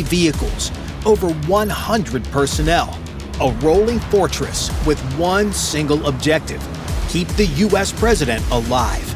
vehicles, over 100 personnel, a rolling fortress with one single objective: keep the U.S. president alive.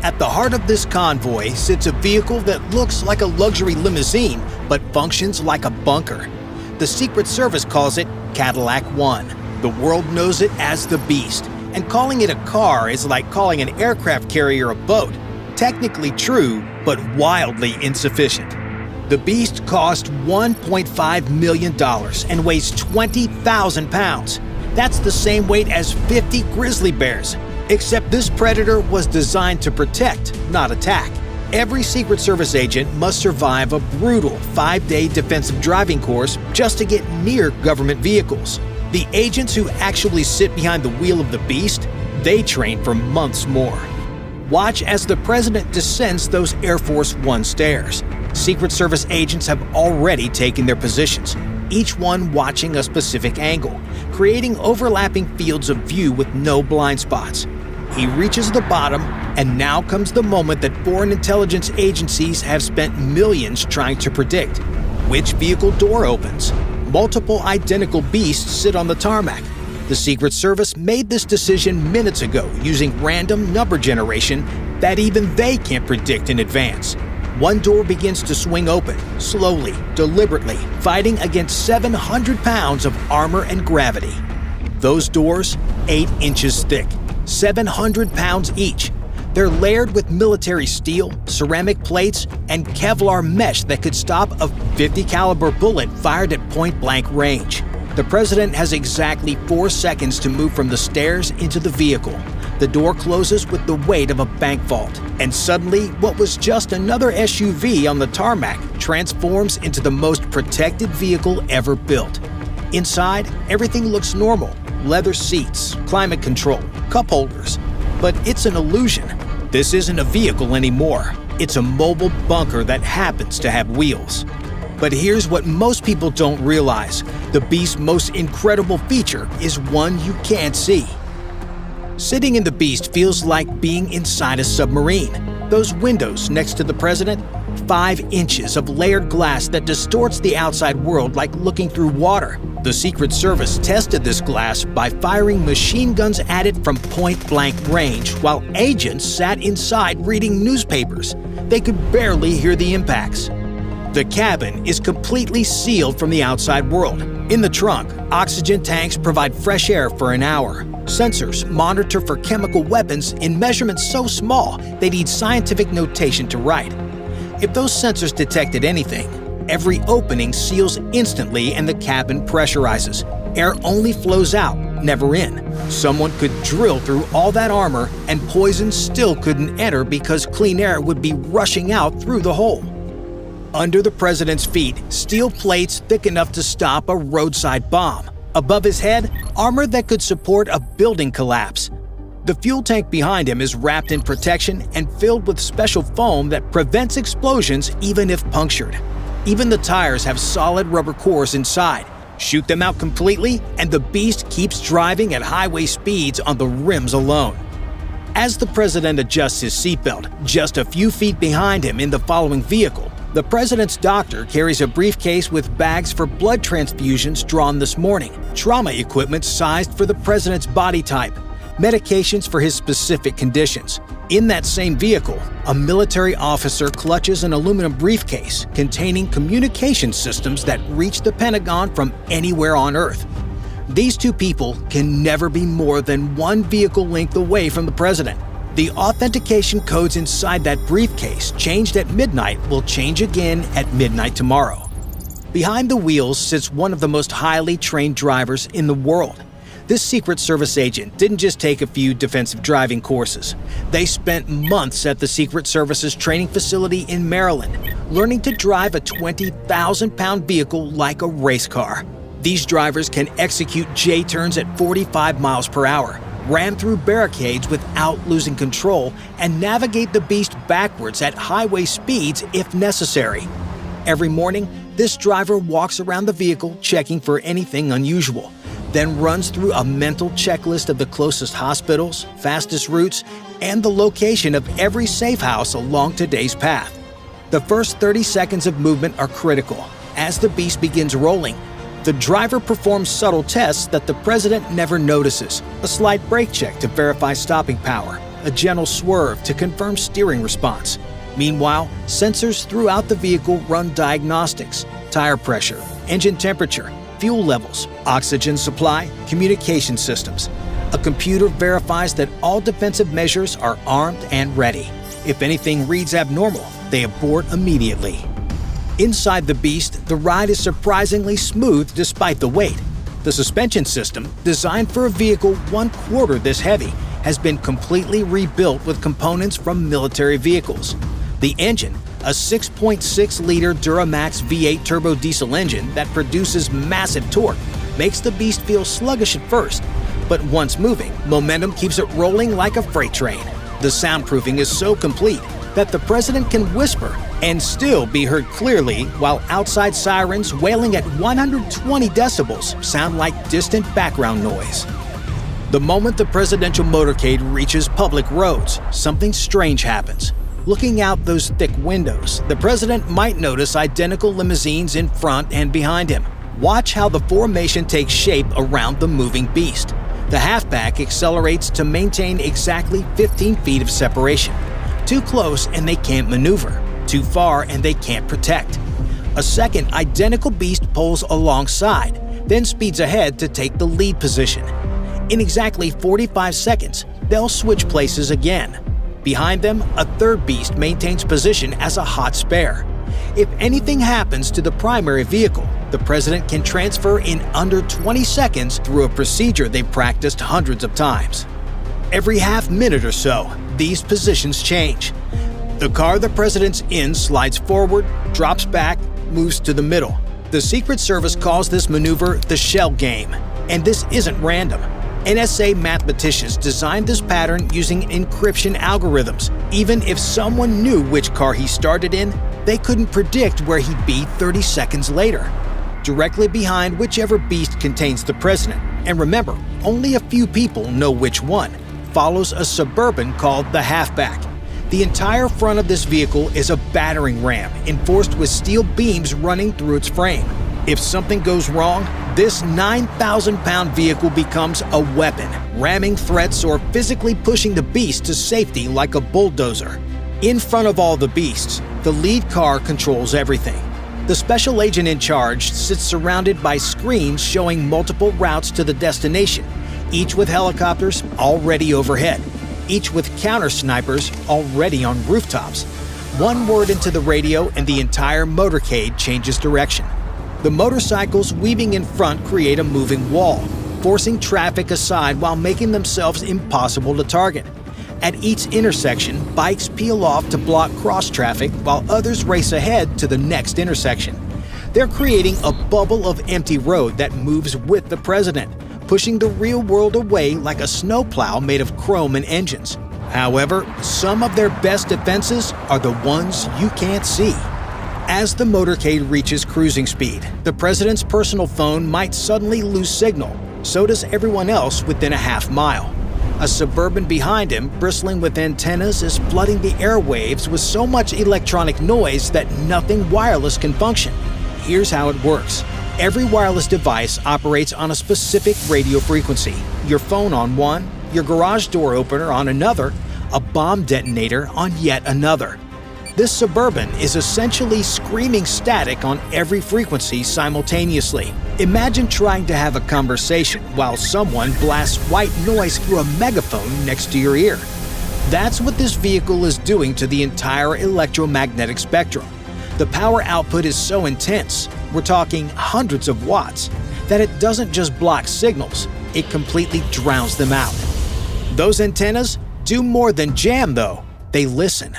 At the heart of this convoy sits a vehicle that looks like a luxury limousine but functions like a bunker. The Secret Service calls it Cadillac One. The world knows it as the Beast, and calling it a car is like calling an aircraft carrier a boat. Technically true, but wildly insufficient. The Beast cost $1.5 million and weighs 20,000 pounds. That's the same weight as 50 grizzly bears. Except this predator was designed to protect, not attack. Every Secret Service agent must survive a brutal 5-day defensive driving course just to get near government vehicles. The agents who actually sit behind the wheel of the Beast, they train for months more. Watch as the president descends those Air Force One stairs. Secret Service agents have already taken their positions, each one watching a specific angle, creating overlapping fields of view with no blind spots. He reaches the bottom, and now comes the moment that foreign intelligence agencies have spent millions trying to predict. Which vehicle door opens? Multiple identical beasts sit on the tarmac. The Secret Service made this decision minutes ago using random number generation that even they can't predict in advance. One door begins to swing open, slowly, deliberately, fighting against 700 pounds of armor and gravity. Those doors, 8 inches thick, 700 pounds each. They're layered with military steel, ceramic plates, and Kevlar mesh that could stop a .50 caliber bullet fired at point-blank range. The president has exactly 4 seconds to move from the stairs into the vehicle. The door closes with the weight of a bank vault, and suddenly what was just another SUV on the tarmac transforms into the most protected vehicle ever built. Inside, everything looks normal: leather seats, climate control, cup holders. But it's an illusion. This isn't a vehicle anymore. It's a mobile bunker that happens to have wheels. But here's what most people don't realize: the Beast's most incredible feature is one you can't see. Sitting in the Beast feels like being inside a submarine. Those windows next to the president? 5 inches of layered glass that distorts the outside world like looking through water. The Secret Service tested this glass by firing machine guns at it from point-blank range while agents sat inside reading newspapers. They could barely hear the impacts. The cabin is completely sealed from the outside world. In the trunk, oxygen tanks provide fresh air for an hour. Sensors monitor for chemical weapons in measurements so small they need scientific notation to write. If those sensors detected anything, every opening seals instantly and the cabin pressurizes. Air only flows out, never in. Someone could drill through all that armor and poison still couldn't enter because clean air would be rushing out through the hole. Under the president's feet, steel plates thick enough to stop a roadside bomb. Above his head, armor that could support a building collapse. The fuel tank behind him is wrapped in protection and filled with special foam that prevents explosions even if punctured. Even the tires have solid rubber cores inside. Shoot them out completely, and the Beast keeps driving at highway speeds on the rims alone. As the president adjusts his seatbelt, just a few feet behind him in the following vehicle, the president's doctor carries a briefcase with bags for blood transfusions drawn this morning, trauma equipment sized for the president's body type, medications for his specific conditions. In that same vehicle, a military officer clutches an aluminum briefcase containing communication systems that reach the Pentagon from anywhere on Earth. These two people can never be more than one vehicle length away from the president. The authentication codes inside that briefcase changed at midnight will change again at midnight tomorrow. Behind the wheels sits one of the most highly trained drivers in the world. This Secret Service agent didn't just take a few defensive driving courses. They spent months at the Secret Service's training facility in Maryland, learning to drive a 20,000-pound vehicle like a race car. These drivers can execute J-turns at 45 miles per hour, ram through barricades without losing control, and navigate the Beast backwards at highway speeds if necessary. Every morning, this driver walks around the vehicle checking for anything unusual, then runs through a mental checklist of the closest hospitals, fastest routes, and the location of every safe house along today's path. The first 30 seconds of movement are critical. As the beast begins rolling, the driver performs subtle tests that the president never notices. A slight brake check to verify stopping power, a gentle swerve to confirm steering response. Meanwhile, sensors throughout the vehicle run diagnostics: tire pressure, engine temperature, fuel levels, oxygen supply, communication systems. A computer verifies that all defensive measures are armed and ready. If anything reads abnormal, they abort immediately. Inside the Beast, the ride is surprisingly smooth despite the weight. The suspension system, designed for a vehicle 1/4 this heavy, has been completely rebuilt with components from military vehicles. The engine, a 6.6-liter Duramax V8 turbo diesel engine that produces massive torque, makes the Beast feel sluggish at first. But once moving, momentum keeps it rolling like a freight train. The soundproofing is so complete that the president can whisper and still be heard clearly, while outside sirens wailing at 120 decibels sound like distant background noise. The moment the presidential motorcade reaches public roads, something strange happens. Looking out those thick windows, the president might notice identical limousines in front and behind him. Watch how the formation takes shape around the moving beast. The halfback accelerates to maintain exactly 15 feet of separation. Too close and they can't maneuver. Too far and they can't protect. A second identical beast pulls alongside, then speeds ahead to take the lead position. In exactly 45 seconds, they'll switch places again. Behind them, a third beast maintains position as a hot spare. If anything happens to the primary vehicle, the president can transfer in under 20 seconds through a procedure they've practiced hundreds of times. Every half minute or so, these positions change. The car the president's in slides forward, drops back, moves to the middle. The Secret Service calls this maneuver the shell game, and this isn't random. NSA mathematicians designed this pattern using encryption algorithms. Even if someone knew which car he started in, they couldn't predict where he'd be 30 seconds later. Directly behind whichever beast contains the president, and remember, only a few people know which one, follows a Suburban called the Halfback. The entire front of this vehicle is a battering ram enforced with steel beams running through its frame. If something goes wrong, this 9,000-pound vehicle becomes a weapon, ramming threats or physically pushing the beast to safety like a bulldozer. In front of all the beasts, the lead car controls everything. The special agent in charge sits surrounded by screens showing multiple routes to the destination, each with helicopters already overhead, each with counter snipers already on rooftops. One word into the radio and the entire motorcade changes direction. The motorcycles weaving in front create a moving wall, forcing traffic aside while making themselves impossible to target. At each intersection, bikes peel off to block cross traffic while others race ahead to the next intersection. They're creating a bubble of empty road that moves with the president, pushing the real world away like a snowplow made of chrome and engines. However, some of their best defenses are the ones you can't see. As the motorcade reaches cruising speed, the president's personal phone might suddenly lose signal. So does everyone else within a half mile. A Suburban behind him, bristling with antennas, is flooding the airwaves with so much electronic noise that nothing wireless can function. Here's how it works. Every wireless device operates on a specific radio frequency. Your phone on one, your garage door opener on another, a bomb detonator on yet another. This Suburban is essentially screaming static on every frequency simultaneously. Imagine trying to have a conversation while someone blasts white noise through a megaphone next to your ear. That's what this vehicle is doing to the entire electromagnetic spectrum. The power output is so intense, we're talking hundreds of watts, that it doesn't just block signals, it completely drowns them out. Those antennas do more than jam though, they listen.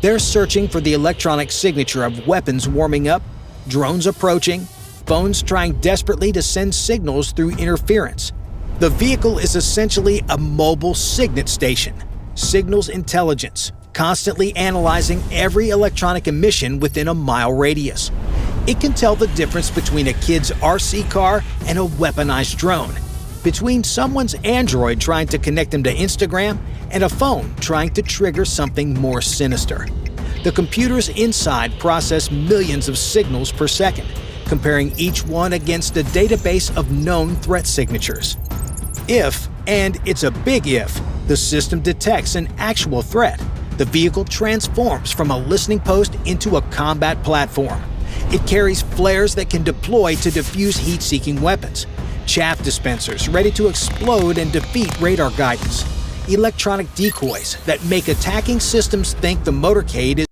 They're searching for the electronic signature of weapons warming up, drones approaching, phones trying desperately to send signals through interference. The vehicle is essentially a mobile signet station, signals intelligence, constantly analyzing every electronic emission within a mile radius. It can tell the difference between a kid's RC car and a weaponized drone, between someone's Android trying to connect them to Instagram and a phone trying to trigger something more sinister. The computers inside process millions of signals per second, comparing each one against a database of known threat signatures. If, and it's a big if, the system detects an actual threat, the vehicle transforms from a listening post into a combat platform. It carries flares that can deploy to defuse heat-seeking weapons, chaff dispensers ready to explode and defeat radar guidance, electronic decoys that make attacking systems think the motorcade is